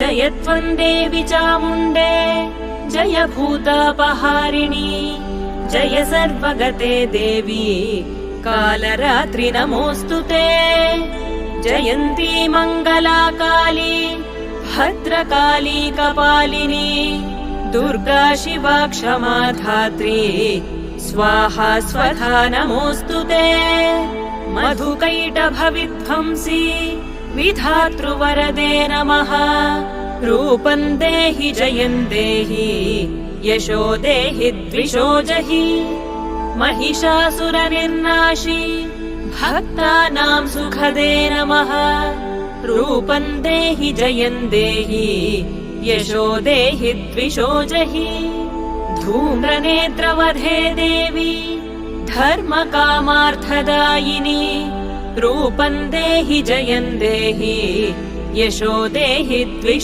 जय त्वं देवि चामुण्डे जय भूतापहारिणी जय सर्वगते देवी कालरात्रि नमोऽस्तु ते जयन्ती मङ्गला काली भद्रकाली कपालिनी दुर्गा शिवा क्षमा धात्री स्वाहा स्वधा नमोऽस्तु ते मधुकैटभविध्वंसी विधातृवरदे नमः रूपं देहि जयं देहि यशो देहि द्विषो जहि महिषासुरनिर्नाशी भक्तानां सुखदे नमः रूपं देहि जयं देहि यशो देहि द्विषो जहि धूम्रनेत्रवधे देवी धर्मकामार्थदायिनी रूपं देहि जयं देहि यशो देहि द्विषो